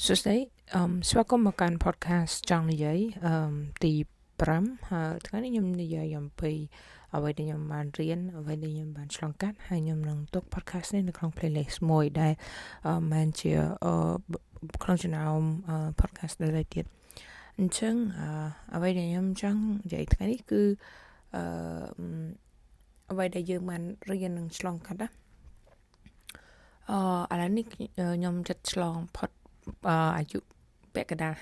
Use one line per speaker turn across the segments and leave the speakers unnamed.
សួស្តីស្វាគមន៍មកកាន់ podcast ចង់និយាយទី5ហើយថ្ងៃនេះខ្ញុំនិយាយអំពីអ្វីដែលខ្ញុំបានរៀនអ្វីដែលខ្ញុំបានឆ្លងកាត់ហើយខ្ញុំនឹងទុក podcast នេះនៅក្នុង playlist មួយដែលមិនជាក្នុងចំណោមpodcast ដែលទៀតអញ្ចឹងអ្វីដែលខ្ញុំចង់និយាយថ្ងៃនេះគឺអ្វីដែលយើងបានរៀននឹងឆ្លងកាត់ណាឥឡូវនេះខ្ញុំចិត្តឆ្លងផុតអាយុពាក់កណ្ដាល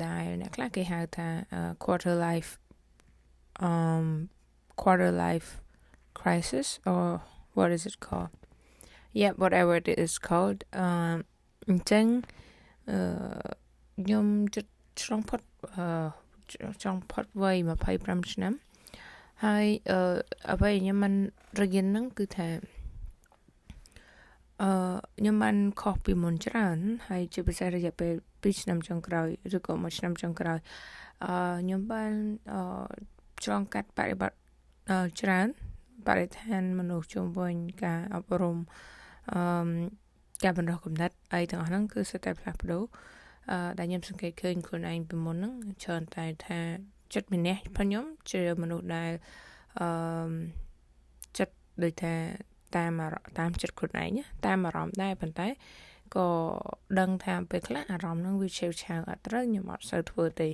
ដែលអ្នកខ្លះគេហៅថា quarter life crisis or what is it called yeah whatever it is called អញ្ចឹងខ្ញុំចិត្តឆ្លងផុតចង់ផុតវ័យ25ឆ្នាំហើយអ្វីខ្ញុំមិនរៀនហ្នឹងគឺថាខ្ញុំបានខុសពីមុនច្រើនហើយជាពិសេសរយៈពេល2ឆ្នាំចុងក្រោយឬក៏1ឆ្នាំចុងក្រោយខ្ញុំបានឆ្លងកាត់បរិបត្តិច្រើនបរិស្ថានមនុស្សជុំវិញការអប់រំការបណ្ដុះគំនិតអីទាំងអស់ហ្នឹងគឺសុទ្ធតែផ្លាស់ប្ដូរដែលខ្ញុំសង្កេតឃើញខ្លួនឯងពីមុនហ្នឹងច្រើនតែថាចិត្តម្នាក់ខ្ញុំជាមនុស្សដែលចិត្តដូចថាតាមចិត្តខ្លួនឯងតាមអារម្មណ៍ដែរប៉ុន្តែក៏ដឹងថាពេលខ្លះអារម្មណ៍ហ្នឹងវាឆេវឆាវអត់ត្រូវខ្ញុំអត់សូវធ្វើទេ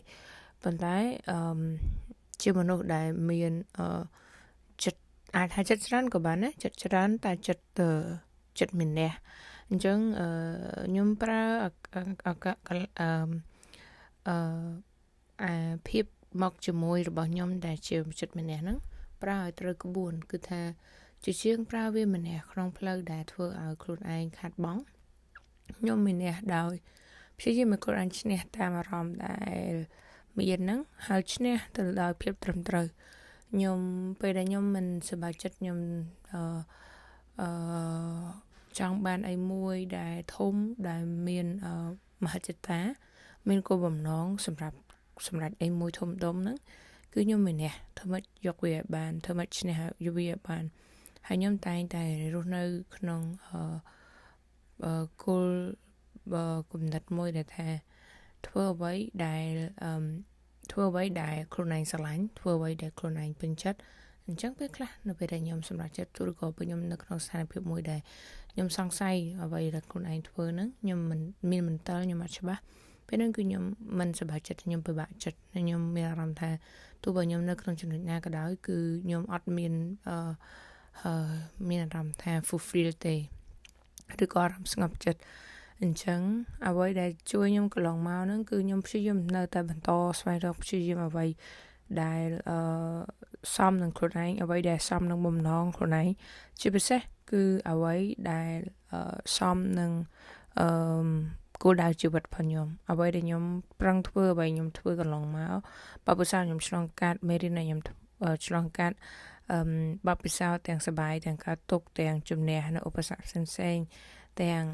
ប៉ុន្តែជាមនុស្សដែលមានចិត្តអាចថាចិត្តច្រើនក៏បានដែរចិត្តច្រើនតែចិត្តមានះអញ្ចឹងខ្ញុំប្រើភាពមកជាមួយរបស់ខ្ញុំដែលជាចិត្តមានះហ្នឹងប្រើឲ្យត្រូវក្បួនគឺថាជាជាងប្រើវាម្នាក់ក្នុងផ្លូវដែលធ្វើឲ្យខ្លួនឯងខាត់បង់ខ្ញុំម្នាក់ដោយព្យាយាមឲ្យខ្លួនឯងឈ្នះតាមអារម្មណ៍ដែលមានហ្នឹងហើយឈ្នះទៅដោយភាពត្រឹមត្រូវខ្ញុំពេលដែលខ្ញុំមិនសប្បាយចិត្តខ្ញុំចង់បានអីមួយដែលធំដែលមានមហិច្ឆតាមានគោលបំណងសម្រាប់អីមួយធំដុំហ្នឹងគឺខ្ញុំម្នាក់ធ្វើម៉េចយកវាឲ្យបានធ្វើម៉េចឈ្នះយកវាឲ្យបានហើយខ្ញុំតែងតែរស់នៅក្នុងគោលគំនិតមួយដែលថាធ្វើអ្វីដែលខ្លួនឯងស្រឡាញ់ធ្វើអ្វីដែលខ្លួនឯងពេញចិត្តអញ្ចឹងពេលខ្លះនៅពេលដែលខ្ញុំសម្រេចចិត្តឬក៏ពេលខ្ញុំនៅក្នុងស្ថានភាពមួយដែលខ្ញុំសង្ស័យអ្វីដែលខ្លួនឯងធ្វើហ្នឹងខ្ញុំមិនមានមន្ទិលខ្ញុំអត់ច្បាស់ពេលហ្នឹងគឺខ្ញុំមិនសប្បាយចិត្តខ្ញុំពិបាកចិត្តខ្ញុំមានអារម្មណ៍ថាទោះបីខ្ញុំនៅក្នុងចំណុចណាក៏ដោយគឺខ្ញុំអត់មានមានអារម្មណ៍ថា fulfill ទេឬក៏អារម្មណ៍ស្ងប់ចិត្តអញ្ចឹងអ្វីដែលជួយខ្ញុំកន្លងមកហ្នឹងគឺខ្ញុំព្យាយាមនៅតែបន្តស្វែងរកព្យាយាមអ្វីដែលសមនឹងខ្លួនឯងអ្វីដែលសមនឹងបំណងខ្លួនឯងជាពិសេសគឺអ្វីដែលសមនឹងគោលដៅជីវិតរបស់ខ្ញុំអ្វីដែលខ្ញុំប្រឹងធ្វើអ្វីខ្ញុំធ្វើកន្លងមកបបិសាខ្ញុំឆ្លងកាត់មេរៀនខ្ញុំឆ្លងកាត់បបិសាទាំងសបាយទាំងការទុកទាំងជំនះនៅឧបសគ្គផ្សេងទាំង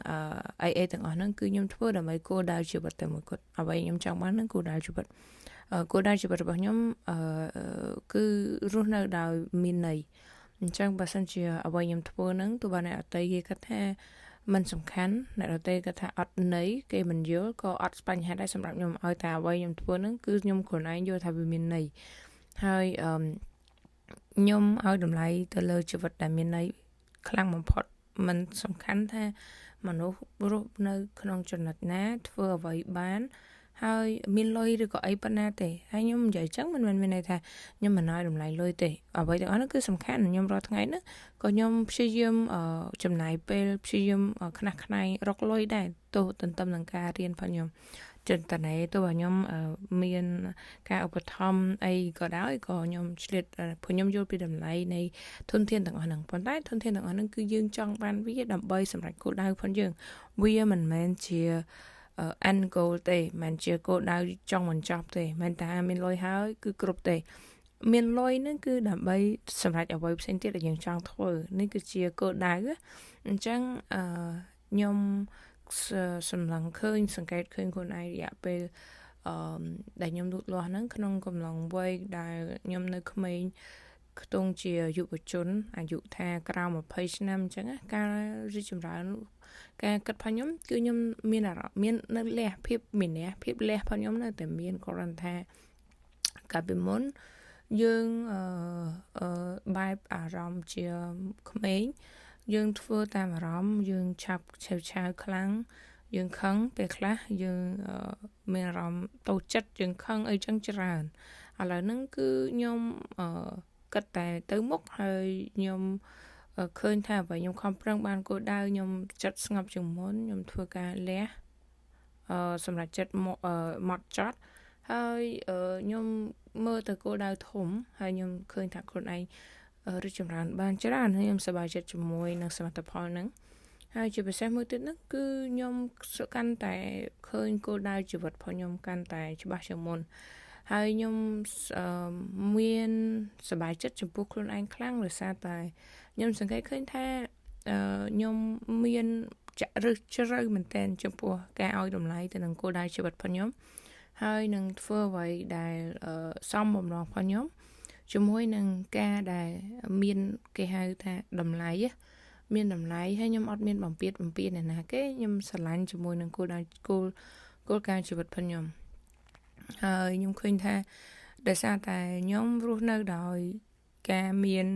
អីទាំងអស់ហ្នឹងគឺខ្ញុំធ្វើដើម្បីគោលដៅជីវិតតែមួយគត់អ្វីខ្ញុំចង់បានហ្នឹងគោលដៅជីវិតរបស់ខ្ញុំគឺរស់នៅដោយមានន័យអញ្ចឹងបើសិនជាអ្វីខ្ញុំធ្វើហ្នឹងទោះបីអ្នកដទៃគេគិតថាมันសំខាន់អ្នកដទៃគាត់ថាអត់ន័យគេមិនយល់ក៏អត់បញ្ហាដែរសម្រាប់ខ្ញុំឲ្យតែអ្វីខ្ញុំធ្វើហ្នឹងគឺខ្ញុំខ្លួនឯងយល់ថាវាមានន័យហើយខ្ញុំឲ្យតម្លៃទៅលើជីវិតដែលមានន័យខ្លាំងបំផុតมันសំខាន់ថាមនុស្សរស់នៅក្នុងចំណុចណាធ្វើអ្វីបានហើយមានលុយឬក៏អីប៉ុណ្ណាទេហើយខ្ញុំនិយាយចឹងមិនមែនមានន័យថាខ្ញុំមិនឲ្យតម្លៃលុយទេអ្វីទាំងអស់នោះគឺសំខាន់ខ្ញុំរាល់ថ្ងៃនេះក៏ខ្ញុំព្យាយាមចំណាយពេលព្យាយាមខ្នះខ្នែងរកលុយដែរទោះទន្ទឹមនឹងការរៀនរបស់ខ្ញុំចិន្តាណេទោះបើខ្ញុំមានការឧបត្ថម្ភអីក៏ដោយក៏ខ្ញុំឆ្លៀតព្រោះខ្ញុំយល់ពីតម្លៃនៃធនធានទាំងអស់ហ្នឹងប៉ុន្តែធនធានទាំងអស់ហ្នឹងគឺយើងចង់បានវាដើម្បីសម្រេចគោលដៅផងយើងវាមិនមែនជាend goal ទេមិនជាគោលដៅចង់បញ្ចប់ទេមិនតែមានលុយហើយគឺគ្រប់ទេមានលុយហ្នឹងគឺដើម្បីសម្រេចអ្វីផ្សេងទៀតដែលយើងចង់ធ្វើនេះគឺជាគោលដៅអញ្ចឹងខ្ញុំសម្លឹងឃើញសង្កេតឃើញខ្លួនឯងរយៈពេលដែលខ្ញុំលូតលាស់ហ្នឹងក្នុងកំឡុងវ័យដែលខ្ញុំនៅក្មេងខ្ទង់ជាយុវជនអាយុថាក្រៅ20ឆ្នាំអញ្ចឹងការរីកចម្រើន ការគិតផងខ្ញុំគឺខ្ញុំមានអារម្មណ៍មាននៅលះភាពមានលះភាពលះផងខ្ញុំនៅតែមានគ្រាន់ថាកាលពីមុនយើងបែបអារម្មណ៍ជាក្មេងយើងធ្វើតាមអារម្មណ៍យើងឆាប់ឆាវឆាវខ្លាំងយើងខឹងពេលខ្លះយើងមានអារម្មណ៍តូចចិត្តយើងខឹងអីចឹងច្រើនឥឡូវហ្នឹងគឺខ្ញុំគិតតែទៅមុខហើយខ្ញុំឃើញថាបើខ្ញុំខំប្រឹងបានគោលដៅខ្ញុំចិត្តស្ងប់ជាងមុនខ្ញុំធ្វើការលះសម្រាប់ចិត្តមកចត់ហើយខ្ញុំមើលទៅគោលដៅធំហើយខ្ញុំឃើញថាខ្លួនឯងរីកចម្រើនបានច្រើនហើយខ្ញុំសប្បាយចិត្តជាមួយនឹងសមិទ្ធផលហ្នឹងហើយជាពិសេសមួយទៀតហ្នឹងគឺខ្ញុំកាន់តែឃើញគោលដៅជីវិតរបស់ខ្ញុំកាន់តែច្បាស់ជាងមុនហើយខ្ញុំមានសប្បាយចិត្តចំពោះខ្លួនឯងខ្លាំងដោយសារតែខ្ញុំសង្កេតឃើញថាខ្ញុំមានចាក់ឫសជ្រៅមែនទែនចំពោះការឲ្យតម្លៃទៅនឹងគោលដៅជីវិតរបស់ខ្ញុំហើយនឹងធ្វើអ្វីដែលសមបំណងរបស់ខ្ញុំជាមួយនឹងការដែលមានគេហៅថាតម្លៃមានតម្លៃហើយខ្ញុំអត់មានបំពេញអ្នកណាគេខ្ញុំស្រឡាញ់ជាមួយនឹងគោលការណ៍ជីវិតរបស់ខ្ញុំហើយខ្ញុំឃើញថាដោយសារតែខ្ញុំរស់នៅដោយការមាន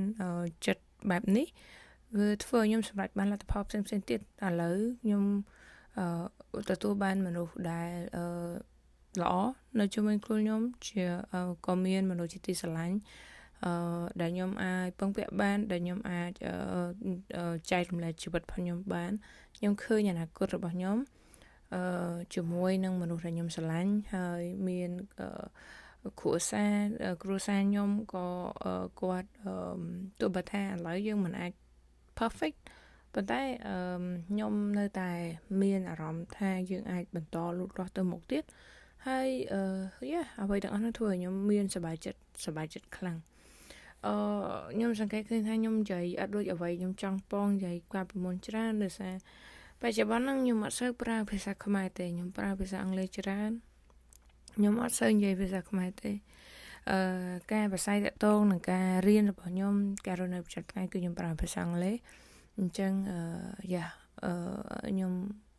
ចិត្តបែបនេះវាធ្វើឲ្យខ្ញុំសម្រេចបានលទ្ធផលផ្សេងៗទៀតឥឡូវខ្ញុំទទួលបានមនុស្សដែលល្អនៅជាមួយខ្លួនខ្ញុំជាក៏មានមនុស្សជាទីស្រឡាញ់ដែលខ្ញុំអាចពឹងពាក់បានដែលខ្ញុំអាចចែករំលែកជីវិតរបស់ខ្ញុំបានខ្ញុំឃើញអនាគតរបស់ខ្ញុំជាមួយនឹងមនុស្សដែលខ្ញុំស្រឡាញ់ហើយមានគ្រួសារខ្ញុំក៏គាត់ទោះបីថាឥឡូវយើងមិនអាច perfect ប៉ុន្តែខ្ញុំនៅតែមានអារម្មណ៍ថាយើងអាចបន្តលូតលាស់ទៅមុខទៀតហើយអ្វីទាំងអស់នោះធ្វើឲ្យខ្ញុំមានសប្បាយចិត្តខ្លាំងខ្ញុំសង្កេតឃើញថាខ្ញុំនិយាយអត់ដូចអ្វីខ្ញុំចង់ប៉ងនិយាយកាលពីមុនច្រើនដោយសារបច្ចុប្បន្នហ្នឹងខ្ញុំអត់សូវប្រើភាសាខ្មែរទេខ្ញុំប្រើភាសាអង់គ្លេសច្រើនខ្ញុំអត់សូវនិយាយភាសាខ្មែរទេការប្រាស្រ័យទាក់ទងនឹងការរៀនរបស់ខ្ញុំការរស់នៅប្រចាំថ្ងៃគឺខ្ញុំប្រើភាសាអង់គ្លេសអញ្ចឹងខ្ញុំ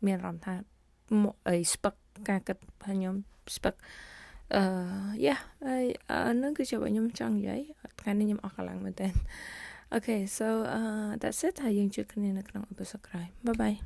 មានអារម្មណ៍ថាស្ពឹកការគិតរបស់ខ្ញុំស្ពឹកហើយនឹងគឺជាអ្វីខ្ញុំចង់និយាយថ្ងៃនេះខ្ញុំអស់កម្លាំងមែនតើ Okay so that's it ហើយយើងជួបគ្នានៅក្នុងអេពីសូតក្រោយ Bye bye